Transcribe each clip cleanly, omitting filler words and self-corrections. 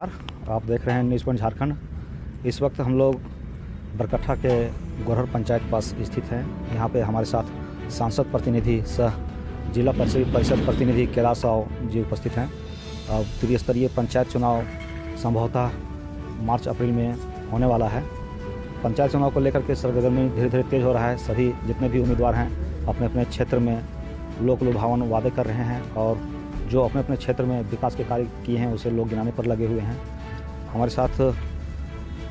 आप देख रहे हैं न्यूज़ पॉइंट झारखंड। इस वक्त हम लोग बरकट्ठा के गोरहर पंचायत पास स्थित हैं। यहाँ पे हमारे साथ सांसद प्रतिनिधि सह जिला परिषद प्रतिनिधि कैलाश राव जी उपस्थित हैं। त्रिस्तरीय पंचायत चुनाव संभवतः मार्च अप्रैल में होने वाला है। पंचायत चुनाव को लेकर के सरगर्मी धीरे धीरे तेज हो रहा है। सभी जितने भी उम्मीदवार हैं अपने अपने क्षेत्र में लोक लुभावन वादे कर रहे हैं और जो अपने अपने क्षेत्र में विकास के कार्य किए हैं उसे लोग गिनाने पर लगे हुए हैं। हमारे साथ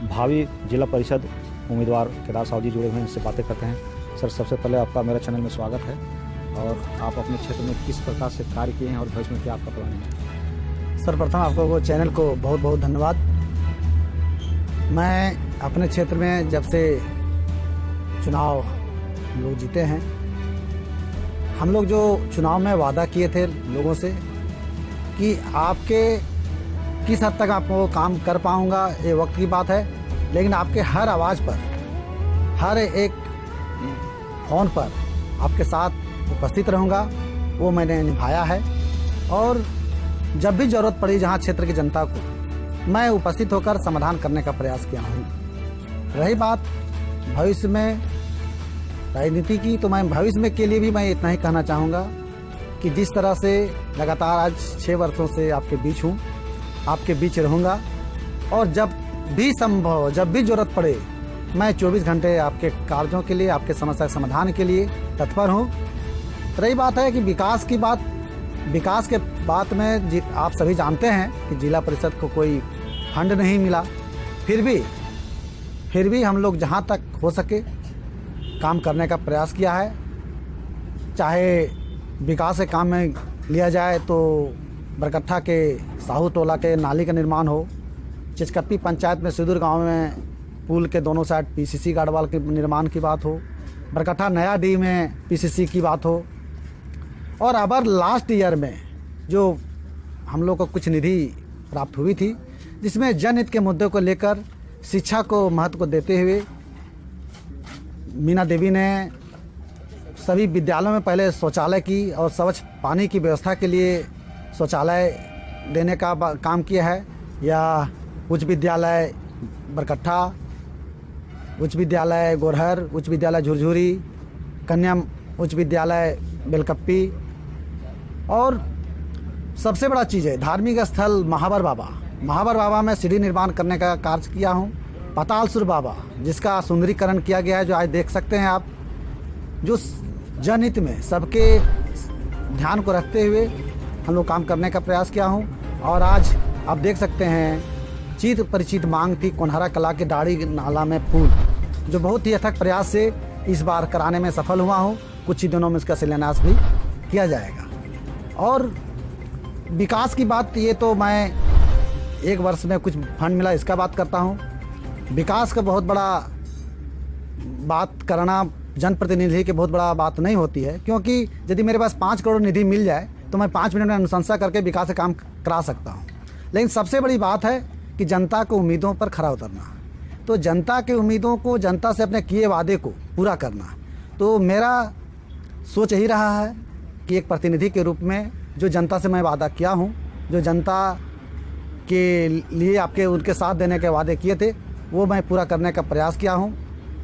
भावी जिला परिषद उम्मीदवार कैलाश राव जी जुड़े हुए हैं, इनसे बातें करते हैं। सर, सबसे पहले आपका मेरा चैनल में स्वागत है और आप अपने क्षेत्र में किस प्रकार से कार्य किए हैं और भविष्य में क्या आपका प्लान है? सर्वप्रथम आपको वो चैनल को बहुत बहुत धन्यवाद। मैं अपने क्षेत्र में जब से चुनाव हम लोग जीते हैं, हम लोग जो चुनाव में वादा किए थे लोगों से कि आपके किस हद तक आपको काम कर पाऊंगा ये वक्त की बात है, लेकिन आपके हर आवाज़ पर, हर एक फ़ोन पर आपके साथ उपस्थित रहूंगा, वो मैंने निभाया है। और जब भी ज़रूरत पड़ी जहां क्षेत्र की जनता को, मैं उपस्थित होकर समाधान करने का प्रयास किया हूं। रही बात भविष्य में राजनीति की, तो मैं भविष्य में के लिए भी मैं इतना ही कहना चाहूँगा कि जिस तरह से लगातार आज 6 वर्षों से आपके बीच हूँ, आपके बीच रहूँगा और जब भी संभव, जब भी ज़रूरत पड़े, मैं 24 घंटे आपके कार्यों के लिए, आपके समस्या के समाधान के लिए तत्पर हूँ। रही बात है कि विकास की बात, विकास के बात में आप सभी जानते हैं कि जिला परिषद को कोई फंड नहीं मिला, फिर भी हम लोग जहाँ तक हो सके काम करने का प्रयास किया है। चाहे विकास के काम में लिया जाए तो बरकट्ठा के साहू टोला के नाली का निर्माण हो, चिचकप्पी पंचायत में सिदूर गांव में पुल के दोनों साइड पीसीसी गार्डवाल के निर्माण की बात हो, बरकट्ठा नया डी में पीसीसी की बात हो, और अबर लास्ट ईयर में जो हम लोग को कुछ निधि प्राप्त हुई थी जिसमें जनहित के मुद्दों को लेकर शिक्षा को महत्व को देते हुए मीना देवी ने सभी विद्यालयों में पहले शौचालय की और स्वच्छ पानी की व्यवस्था के लिए शौचालय देने का काम किया है। या उच्च विद्यालय बरकट्ठा, उच्च विद्यालय गोरहर, उच्च विद्यालय झुरझुरी, कन्या उच्च विद्यालय बेलकप्पी, और सबसे बड़ा चीज़ है धार्मिक स्थल महावर बाबा में सीढ़ी निर्माण करने का कार्य किया हूँ। पातालसुर बाबा जिसका सुंदरीकरण किया गया है, जो आज देख सकते हैं आप, जो जनहित में सबके ध्यान को रखते हुए हम लोग काम करने का प्रयास किया हूँ। और आज आप देख सकते हैं चित परिचित मांग थी कोनहरा कला के दाढ़ी नाला में पुल, जो बहुत ही अथक प्रयास से इस बार कराने में सफल हुआ हूँ। कुछ ही दिनों में इसका शिलान्यास भी किया जाएगा। और विकास की बात, ये तो मैं 1 वर्ष में कुछ फंड मिला इसका बात करता हूँ। विकास का बहुत बड़ा बात करना जनप्रतिनिधि की बहुत बड़ा बात नहीं होती है, क्योंकि यदि मेरे पास 5 करोड़ निधि मिल जाए तो मैं 5 मिनट में अनुशंसा करके विकास का काम करा सकता हूँ। लेकिन सबसे बड़ी बात है कि जनता को उम्मीदों पर खरा उतरना, तो जनता के उम्मीदों को, जनता से अपने किए वादे को पूरा करना। तो मेरा सोच यही रहा है कि एक प्रतिनिधि के रूप में जो जनता से मैं वादा किया हूँ, जो जनता के लिए आपके उनके साथ देने के वादे किए थे, वो मैं पूरा करने का प्रयास किया हूँ।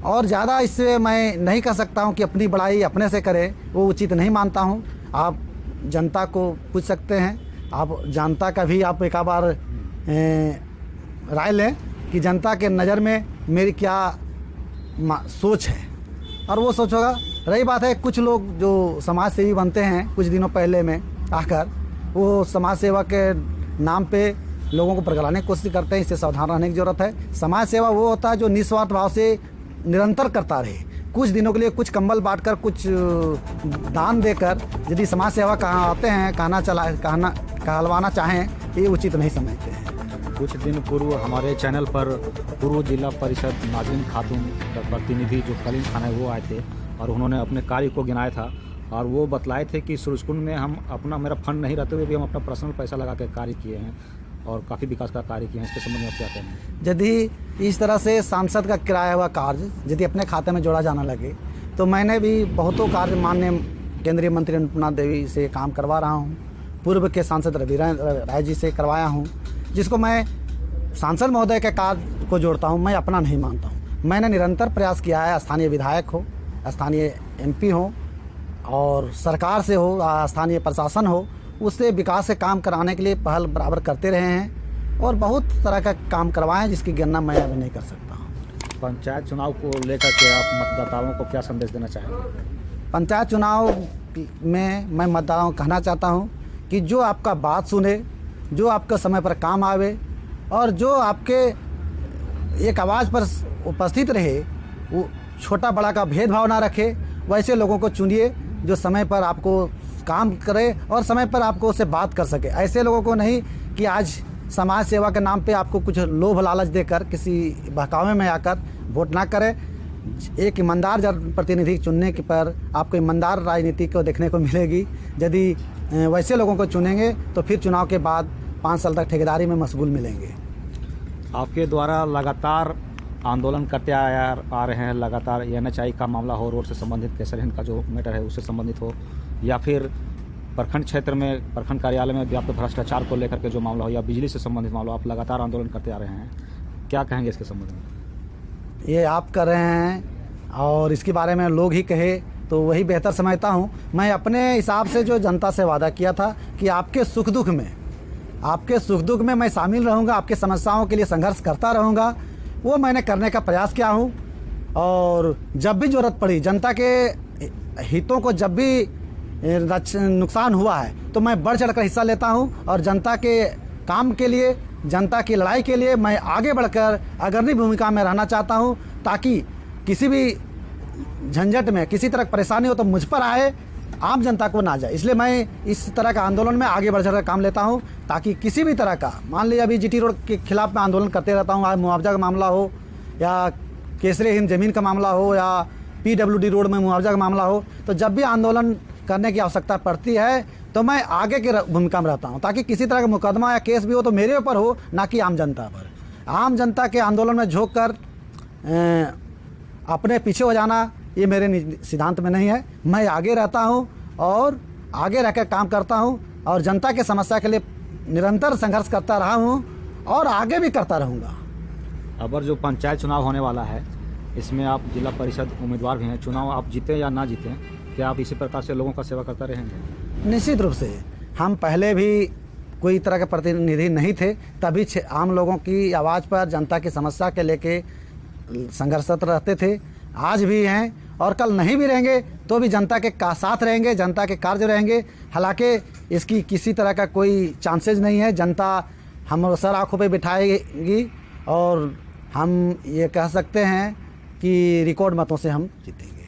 और ज़्यादा इससे मैं नहीं कह सकता हूँ कि अपनी बड़ाई अपने से करें, वो उचित नहीं मानता हूँ। आप जनता को पूछ सकते हैं, आप जनता का भी आप एक बार राय लें कि जनता के नज़र में मेरी क्या सोच है, और वो सोच होगा। रही बात है कुछ लोग जो समाज सेवी बनते हैं, कुछ दिनों पहले में आकर वो समाज सेवा के नाम पे लोगों को प्रगलाने की कोशिश करते हैं। इससे सावधान रहने की ज़रूरत है। समाज सेवा वो होता है जो निस्वार्थ भाव से निरंतर करता रहे। कुछ दिनों के लिए कुछ कंबल बांटकर, कुछ दान देकर यदि समाज सेवा कहते हैं, कहलवाना चाहें, ये उचित नहीं समझते हैं। कुछ दिन पूर्व हमारे चैनल पर पूर्व जिला परिषद नाज़रीन खातून का प्रतिनिधि जो कलीम खान है वो आए थे और उन्होंने अपने कार्य को गिनाया था और वो बतलाए थे कि सूरजकुंड में हम अपना, मेरा फंड नहीं रहते हुए भी हम अपना पर्सनल पैसा लगा के कार्य किए हैं और काफ़ी विकास का कार्य किए हैं। इसके संबंध में आप क्या कहते हैं? यदि इस तरह से सांसद का किराया हुआ कार्य यदि अपने खाते में जोड़ा जाने लगे, तो मैंने भी बहुतों कार्य माननीय केंद्रीय मंत्री अन्नपूर्णा देवी से काम करवा रहा हूँ। पूर्व के सांसद रवि राय जी से करवाया हूँ, जिसको मैं सांसद महोदय के कार्य को जोड़ता हूँ, मैं अपना नहीं मानता हूँ। मैंने निरंतर प्रयास किया है, स्थानीय विधायक हो, स्थानीय एमपी हो और सरकार से हो, स्थानीय प्रशासन हो, उससे विकास के काम कराने के लिए पहल बराबर करते रहे हैं और बहुत तरह का काम करवाएं जिसकी गणना मैं अभी नहीं कर सकता हूँ। पंचायत चुनाव को लेकर के आप मतदाताओं को क्या संदेश देना चाहेंगे? पंचायत चुनाव में मैं मतदाताओं को कहना चाहता हूँ कि जो आपका बात सुने, जो आपके समय पर काम आवे और जो आपके एक आवाज़ पर उपस्थित रहे, वो छोटा बड़ा का भेदभाव ना रखे, वैसे लोगों को चुनिए जो समय पर आपको काम करे और समय पर आपको उससे बात कर सके। ऐसे लोगों को नहीं कि आज समाज सेवा के नाम पे आपको कुछ लोभ लालच देकर किसी बहकावे में आकर वोट ना करें। एक ईमानदार जनप्रतिनिधि चुनने के पर आपको ईमानदार राजनीति को देखने को मिलेगी। यदि वैसे लोगों को चुनेंगे तो फिर चुनाव के बाद 5 साल तक ठेकेदारी में मशगूल मिलेंगे। आपके द्वारा लगातार आंदोलन करते आ रहे हैं, लगातार NHI का मामला हो, रोड से संबंधित केसर हिंद का जो मैटर है उससे संबंधित हो, या फिर प्रखंड क्षेत्र में प्रखंड कार्यालय में व्याप्त भ्रष्टाचार को लेकर के जो मामला हो, या बिजली से संबंधित मामला, आप लगातार आंदोलन करते आ रहे हैं, क्या कहेंगे इसके संबंध में? ये आप कर रहे हैं और इसके बारे में लोग ही कहे तो वही बेहतर समझता हूँ। मैं अपने हिसाब से जो जनता से वादा किया था कि आपके सुख दुख में मैं शामिल रहूँगा, आपके समस्याओं के लिए संघर्ष करता रहूँगा, वो मैंने करने का प्रयास किया हूँ। और जब भी ज़रूरत पड़ी, जनता के हितों को जब भी नुकसान हुआ है तो मैं बढ़ चढ़कर हिस्सा लेता हूँ और जनता के काम के लिए, जनता की लड़ाई के लिए मैं आगे बढ़कर अग्रणी भूमिका में रहना चाहता हूँ, ताकि किसी भी झंझट में किसी तरह परेशानी हो तो मुझ पर आए, आम जनता को ना जाए। इसलिए मैं इस तरह का आंदोलन में आगे बढ़ चढ़कर काम लेता हूँ, ताकि किसी भी तरह का, मान लीजिए अभी GT रोड के खिलाफ मैं आंदोलन करते रहता हूँ, आज मुआवजा का मामला हो या केसरी हिंद ज़मीन का मामला हो या PWD रोड में मुआवजा का मामला हो, तो जब भी आंदोलन करने की आवश्यकता पड़ती है तो मैं आगे की भूमिका में रहता हूं, ताकि किसी तरह का मुकदमा या केस भी हो तो मेरे ऊपर हो, ना कि आम जनता पर। आम जनता के आंदोलन में झोंक कर अपने पीछे हो जाना ये मेरे सिद्धांत में नहीं है। मैं आगे रहता हूं और आगे रहकर काम करता हूं और जनता के समस्या के लिए निरंतर संघर्ष करता रहा हूं और आगे भी करता रहूँगा। अब जो पंचायत चुनाव होने वाला है, इसमें आप जिला परिषद उम्मीदवार भी हैं, चुनाव आप जीते या ना जीतें, क्या आप इसी प्रकार से लोगों का सेवा करते रहेंगे? निश्चित रूप से। हम पहले भी कोई तरह के प्रतिनिधि नहीं थे, तभी आम लोगों की आवाज़ पर, जनता की समस्या के लेके संघर्षरत रहते थे, आज भी हैं और कल नहीं भी रहेंगे तो भी जनता के साथ रहेंगे, जनता के कार्य रहेंगे। हालांकि इसकी किसी तरह का कोई चांसेज नहीं है, जनता हम सर आँखों पे बिठाएगी और हम ये कह सकते हैं कि रिकॉर्ड मतों से हम जीतेंगे।